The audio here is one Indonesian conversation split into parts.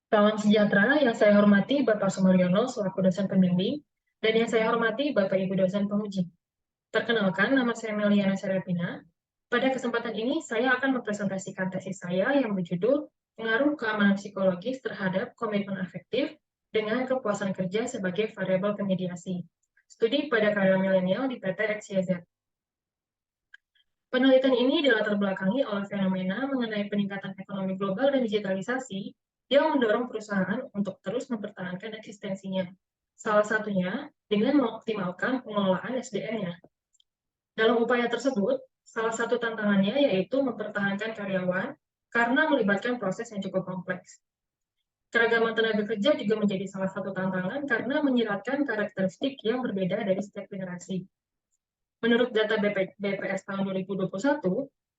Salam sejahtera yang saya hormati Bapak Sumaryono selaku dosen pembimbing, dan yang saya hormati Bapak Ibu dosen penguji. Perkenalkan, nama saya Meliana Serapina. Pada kesempatan ini, saya akan mempresentasikan tesis saya yang berjudul Pengaruh Keamanan Psikologis Terhadap Komitmen Afektif dengan Kepuasan Kerja sebagai Variabel Pemediasi. Studi pada karya milenial di PT XYZ. Penelitian ini dilatar belakangi oleh fenomena mengenai peningkatan ekonomi global dan digitalisasi yang mendorong perusahaan untuk terus mempertahankan eksistensinya. Salah satunya dengan mengoptimalkan pengelolaan SDM-nya. Dalam upaya tersebut, salah satu tantangannya yaitu mempertahankan karyawan karena melibatkan proses yang cukup kompleks. Keragaman tenaga kerja juga menjadi salah satu tantangan karena menyiratkan karakteristik yang berbeda dari setiap generasi. Menurut data BPS tahun 2021,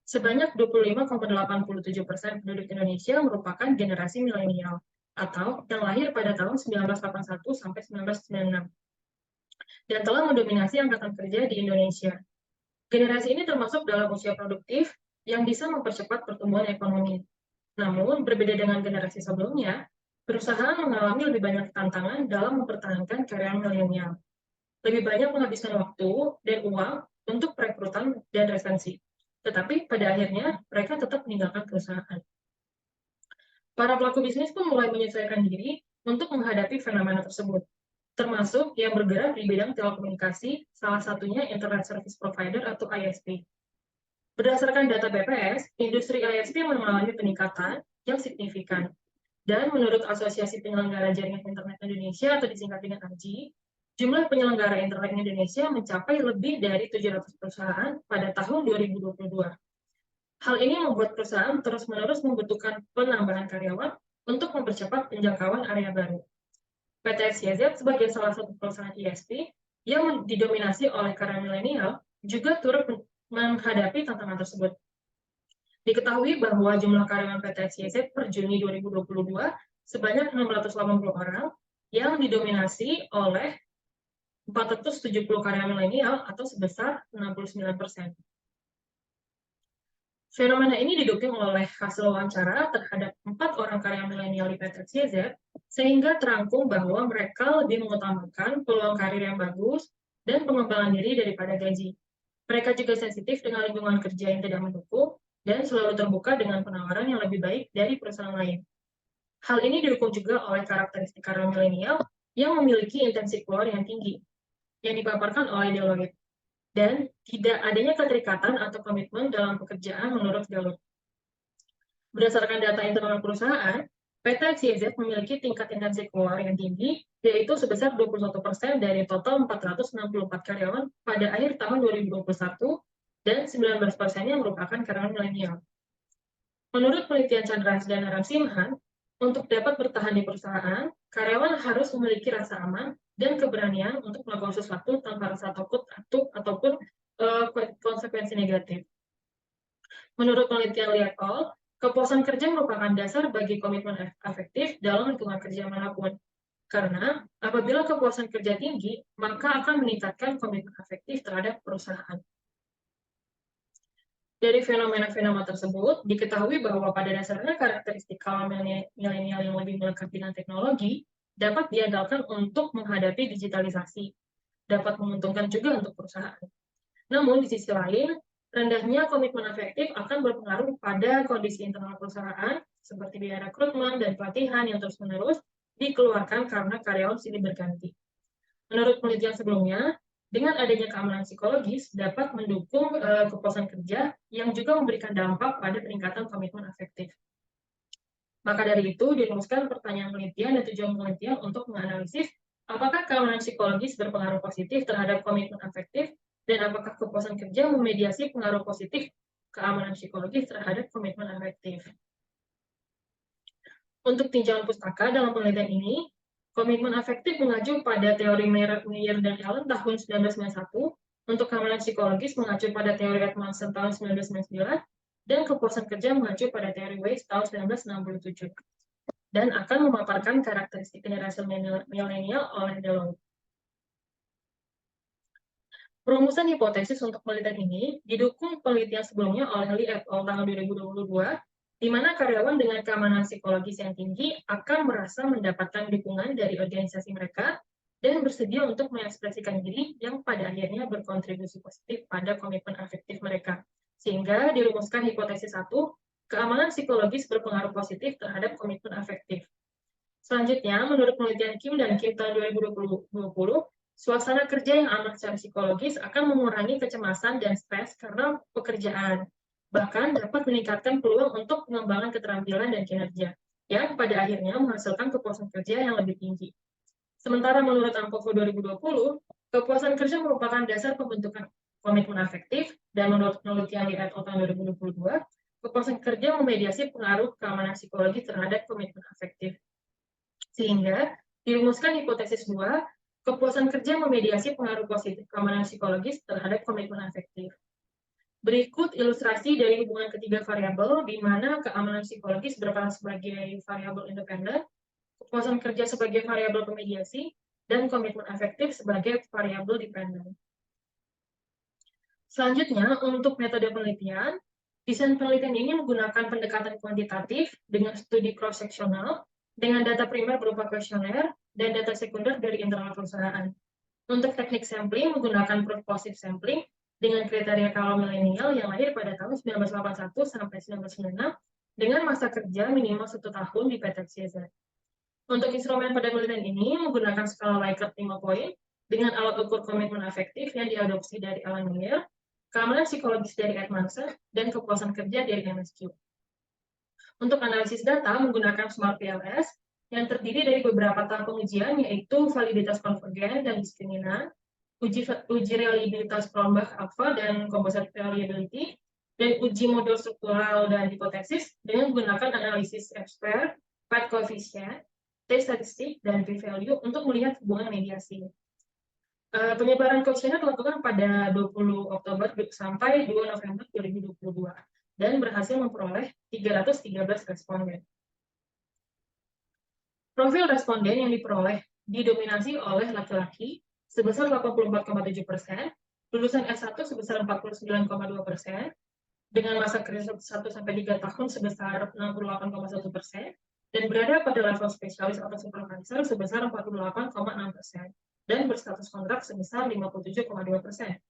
sebanyak 25,87% penduduk Indonesia merupakan generasi milenial atau yang lahir pada tahun 1981 sampai 1996 dan telah mendominasi angkatan kerja di Indonesia. Generasi ini termasuk dalam usia produktif yang bisa mempercepat pertumbuhan ekonomi. Namun, berbeda dengan generasi sebelumnya, perusahaan mengalami lebih banyak tantangan dalam mempertahankan karyawan milenial. Lebih banyak menghabiskan waktu dan uang untuk perekrutan dan retensi. Tetapi pada akhirnya mereka tetap meninggalkan perusahaan. Para pelaku bisnis pun mulai menyesuaikan diri untuk menghadapi fenomena tersebut, termasuk yang bergerak di bidang telekomunikasi, salah satunya Internet Service Provider atau ISP. Berdasarkan data BPS, industri ISP mengalami peningkatan yang signifikan. Dan menurut Asosiasi Penyelenggara Jaringan Internet Indonesia atau disingkat dengan AJI, jumlah penyelenggara internet Indonesia mencapai lebih dari 700 perusahaan pada tahun 2022. Hal ini membuat perusahaan terus-menerus membutuhkan penambahan karyawan untuk mempercepat penjangkauan area baru. PT XYZ sebagai salah satu perusahaan ISP yang didominasi oleh karya milenial juga turut menghadapi tantangan tersebut. Diketahui bahwa jumlah karyawan PT XYZ per Juni 2022 sebanyak 680 orang yang didominasi oleh 470 karyawan milenial atau sebesar 69%. Fenomena ini didukung oleh hasil wawancara terhadap 4 orang karyawan milenial di PT XYZ, sehingga terangkum bahwa mereka lebih mengutamakan peluang karir yang bagus dan pengembangan diri daripada gaji. Mereka juga sensitif dengan lingkungan kerja yang tidak mendukung dan selalu terbuka dengan penawaran yang lebih baik dari perusahaan lain. Hal ini didukung juga oleh karakteristik karyawan milenial yang memiliki intensi keluar yang tinggi, yang dipaparkan oleh Deloitte, dan tidak adanya keterikatan atau komitmen dalam pekerjaan menurut Deloitte. Berdasarkan data internal perusahaan, PT XYZ memiliki tingkat intensi keluar yang tinggi, yaitu sebesar 21% dari total 464 karyawan pada akhir tahun 2021, dan 19%-nya merupakan karyawan milenial. Menurut penelitian Chandra dan Narasimhan, untuk dapat bertahan di perusahaan, karyawan harus memiliki rasa aman dan keberanian untuk melakukan sesuatu tanpa rasa takut ataupun konsekuensi negatif. Menurut penelitian Liat al., kepuasan kerja merupakan dasar bagi komitmen afektif dalam lingkungan kerja manapun. Karena apabila kepuasan kerja tinggi, maka akan meningkatkan komitmen afektif terhadap perusahaan. Dari fenomena-fenomena tersebut, diketahui bahwa pada dasarnya karakteristik kaum milenial yang lebih melekat dengan teknologi dapat diandalkan untuk menghadapi digitalisasi, dapat menguntungkan juga untuk perusahaan. Namun, di sisi lain, rendahnya komitmen efektif akan berpengaruh pada kondisi internal perusahaan, seperti biaya rekrutmen dan pelatihan yang terus-menerus dikeluarkan karena karyawan silih berganti. Menurut penelitian sebelumnya, dengan adanya keamanan psikologis dapat mendukung kepuasan kerja yang juga memberikan dampak pada peningkatan komitmen afektif. Maka dari itu, dirumuskan pertanyaan penelitian dan tujuan penelitian untuk menganalisis apakah keamanan psikologis berpengaruh positif terhadap komitmen afektif dan apakah kepuasan kerja memediasi pengaruh positif keamanan psikologis terhadap komitmen afektif. Untuk tinjauan pustaka dalam penelitian ini, komitmen afektif mengacu pada teori Meyer dan Allen tahun 1991, untuk keamanan psikologis mengacu pada teori Edmondson tahun 1999, dan kepuasan kerja mengacu pada teori Weiss tahun 1967, dan akan memaparkan karakteristik generasi milenial oleh Deloitte. Perumusan hipotesis untuk penelitian ini didukung penelitian sebelumnya oleh Lee et al. Tahun 2022 di mana karyawan dengan keamanan psikologis yang tinggi akan merasa mendapatkan dukungan dari organisasi mereka dan bersedia untuk mengekspresikan diri yang pada akhirnya berkontribusi positif pada komitmen afektif mereka. Sehingga dirumuskan hipotesis 1, keamanan psikologis berpengaruh positif terhadap komitmen afektif. Selanjutnya, menurut penelitian Kim dan Kim tahun 2020, suasana kerja yang aman secara psikologis akan mengurangi kecemasan dan stres karena pekerjaan, bahkan dapat meningkatkan peluang untuk pengembangan keterampilan dan kinerja, yang pada akhirnya menghasilkan kepuasan kerja yang lebih tinggi. Sementara menurut Ampofo 2020, kepuasan kerja merupakan dasar pembentukan komitmen afektif, dan menurut penelitian di ETO tahun 2022, kepuasan kerja memediasi pengaruh keamanan psikologi terhadap komitmen afektif. Sehingga dirumuskan hipotesis 2, kepuasan kerja memediasi pengaruh positif keamanan psikologis terhadap komitmen afektif. Berikut ilustrasi dari hubungan ketiga variabel, di mana keamanan psikologis berperan sebagai variabel independen, kepuasan kerja sebagai variabel pemediasi, dan komitmen afektif sebagai variabel dependen. Selanjutnya, untuk metode penelitian, desain penelitian ini menggunakan pendekatan kuantitatif dengan studi cross-seksional, dengan data primer berupa kuesioner, dan data sekunder dari internal perusahaan. Untuk teknik sampling, menggunakan purposive sampling dengan kriteria kaum milenial yang lahir pada tahun 1981 sampai 1996, dengan masa kerja minimal 1 tahun di PT CZ. Untuk instrumen pada penelitian ini menggunakan skala Likert 5 poin dengan alat ukur komitmen afektif yang diadopsi dari Alan Meyer, keamanan psikologis dari Edmondson, dan kepuasan kerja dari MSQ. Untuk analisis data menggunakan Smart PLS yang terdiri dari beberapa tahap pengujian, yaitu validitas konvergen dan diskriminan, uji reliabilitas Cronbach alpha dan composite reliability, dan uji model struktural dan hipotesis dengan menggunakan analisis F-square, Pett coefficient, T-statistik, dan p-value untuk melihat hubungan mediasi. Penyebaran kuesioner dilakukan pada 20 Oktober sampai 2 November 2022 dan berhasil memperoleh 313 responden. Profil responden yang diperoleh didominasi oleh laki-laki sebesar 84,7%, lulusan S1 sebesar 49,2%, dengan masa kerja 1-3 tahun sebesar 68,1%, dan berada pada level spesialis atau supervisor sebesar 48,6%, dan berstatus kontrak sebesar 57,2%.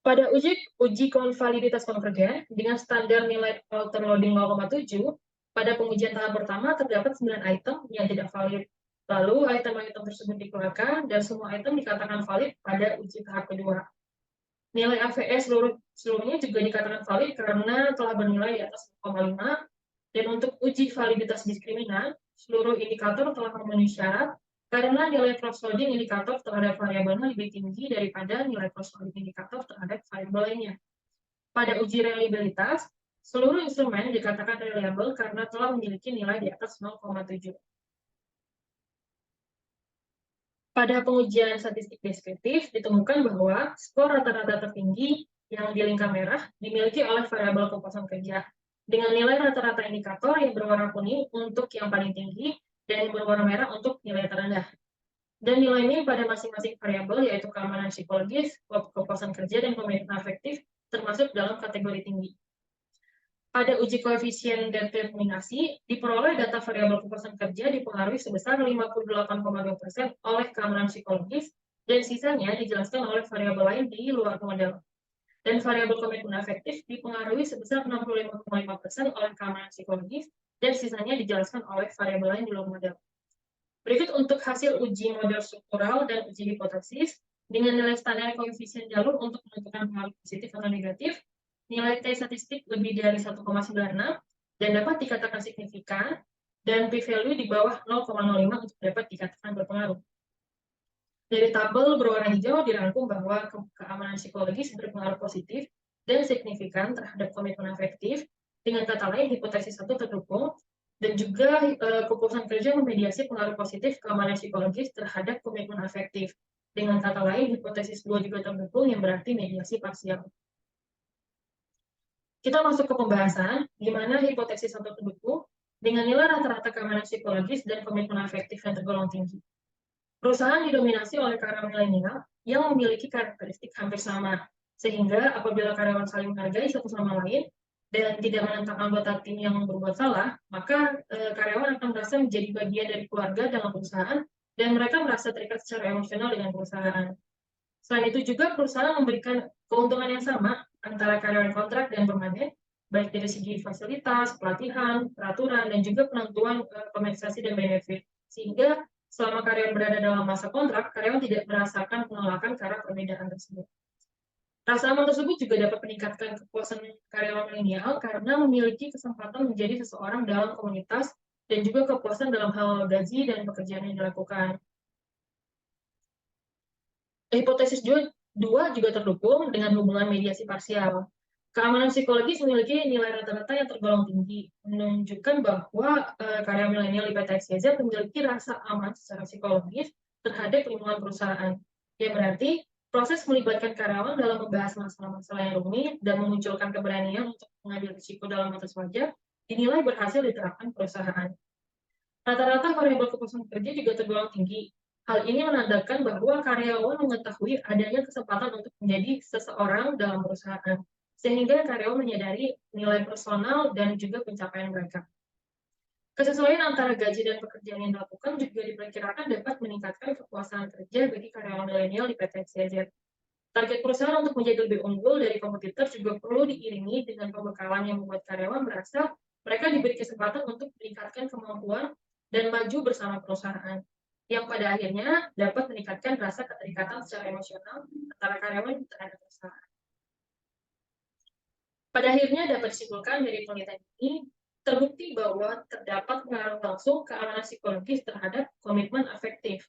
Pada uji validitas konvergen dengan standar nilai outer loading 0,7, pada pengujian tahap pertama terdapat 9 item yang tidak valid. Lalu item-item tersebut dikeluarkan dan semua item dikatakan valid pada uji tahap kedua. Nilai AVE seluruhnya juga dikatakan valid karena telah bernilai di atas 0,5, dan untuk uji validitas diskriminan, seluruh indikator telah memenuhi syarat karena nilai cross-loading indikator terhadap variabelnya lebih tinggi daripada nilai cross-loading indikator terhadap variabel lainnya. Pada uji reliabilitas, seluruh instrumen dikatakan reliable karena telah memiliki nilai di atas 0,7. Pada pengujian statistik deskriptif, ditemukan bahwa skor rata-rata tertinggi yang di lingkar merah dimiliki oleh variabel kepuasan kerja, dengan nilai rata-rata indikator yang berwarna kuning untuk yang paling tinggi dan yang berwarna merah untuk nilai terendah. Dan nilai min pada masing-masing variabel, yaitu keamanan psikologis, kepuasan kerja, dan komitmen afektif, termasuk dalam kategori tinggi. Pada uji koefisien determinasi, diperoleh data variabel kepuasan kerja dipengaruhi sebesar 58,2% oleh keamanan psikologis, dan sisanya dijelaskan oleh variabel lain di luar model. Dan variabel komitmen afektif dipengaruhi sebesar 65,5% oleh keamanan psikologis, dan sisanya dijelaskan oleh variabel lain di luar model. Berikut untuk hasil uji model struktural dan uji hipotesis dengan nilai standar koefisien jalur untuk menentukan pengaruh positif atau negatif. Nilai T statistik lebih dari 1,96 dan dapat dikatakan signifikan, dan p-value di bawah 0,05 untuk dapat dikatakan berpengaruh. Dari tabel berwarna hijau dirangkum bahwa keamanan psikologis berpengaruh positif dan signifikan terhadap komitmen afektif. Dengan kata lain, hipotesis 1 terdukung, dan juga kepuasan kerja memediasi pengaruh positif keamanan psikologis terhadap komitmen afektif. Dengan kata lain, hipotesis 2 juga terdukung, yang berarti mediasi parsial. Kita masuk ke pembahasan, di mana hipotesis 1 terdukung dengan nilai rata-rata keamanan psikologis dan komitmen afektif yang tergolong tinggi. Perusahaan didominasi oleh kaum milenial yang memiliki karakteristik hampir sama, Sehingga apabila karyawan saling menghargai satu sama lain dan tidak menentang anggota tim yang berbuat salah, maka karyawan akan merasa menjadi bagian dari keluarga dalam perusahaan dan mereka merasa terikat secara emosional dengan perusahaan. Selain itu juga perusahaan memberikan keuntungan yang sama antara karyawan kontrak dan permanen, baik dari segi fasilitas, pelatihan, peraturan, dan juga penentuan kompensasi dan benefit. Sehingga selama karyawan berada dalam masa kontrak, karyawan tidak merasakan penolakan karena perbedaan tersebut. Rasa aman tersebut juga dapat meningkatkan kepuasan karyawan milenial karena memiliki kesempatan menjadi seseorang dalam komunitas dan juga kepuasan dalam hal gaji dan pekerjaan yang dilakukan. Hipotesis dua juga terdukung dengan hubungan mediasi parsial. Keamanan psikologis memiliki nilai rata-rata yang tergolong tinggi, menunjukkan bahwa karya milenial di PT XYZ memiliki rasa aman secara psikologis terhadap lingkungan perusahaan. Ya berarti proses melibatkan karyawan dalam membahas masalah-masalah yang rumit dan memunculkan keberanian untuk mengambil risiko dalam batas wajar dinilai berhasil diterapkan perusahaan. Rata-rata variabel kepuasan kerja juga tergolong tinggi. Hal ini menandakan bahwa karyawan mengetahui adanya kesempatan untuk menjadi seseorang dalam perusahaan, sehingga karyawan menyadari nilai personal dan juga pencapaian mereka. Kesesuaian antara gaji dan pekerjaan yang dilakukan juga diperkirakan dapat meningkatkan kepuasan kerja bagi karyawan milenial di PT CZ. Target perusahaan untuk menjadi lebih unggul dari kompetitor juga perlu diiringi dengan pembekalan yang membuat karyawan merasa mereka diberi kesempatan untuk meningkatkan kemampuan dan maju bersama perusahaan, yang pada akhirnya dapat meningkatkan rasa keterikatan secara emosional antara karyawan terhadap perusahaan. Pada akhirnya dapat disimpulkan dari penelitian ini, terbukti bahwa terdapat pengaruh langsung keamanan psikologis terhadap komitmen afektif,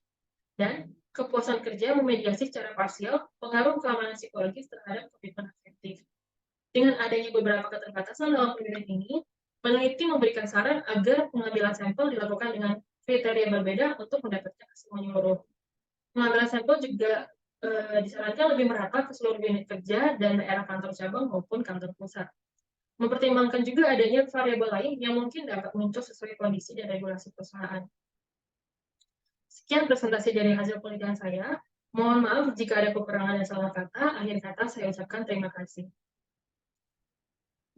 dan kepuasan kerja memediasi secara parsial pengaruh keamanan psikologis terhadap komitmen afektif. Dengan adanya beberapa keterbatasan dalam penelitian ini, peneliti memberikan saran agar pengambilan sampel dilakukan dengan kriteria berbeda untuk mendapatkan hasil menyeluruh. Pengambilan sampel juga disarankan lebih merata ke seluruh unit kerja dan daerah kantor cabang maupun kantor pusat. Mempertimbangkan juga adanya variabel lain yang mungkin dapat muncul sesuai kondisi dan regulasi perusahaan. Sekian presentasi dari hasil penelitian saya. Mohon maaf jika ada kekurangan dan salah kata. Akhir kata saya ucapkan terima kasih.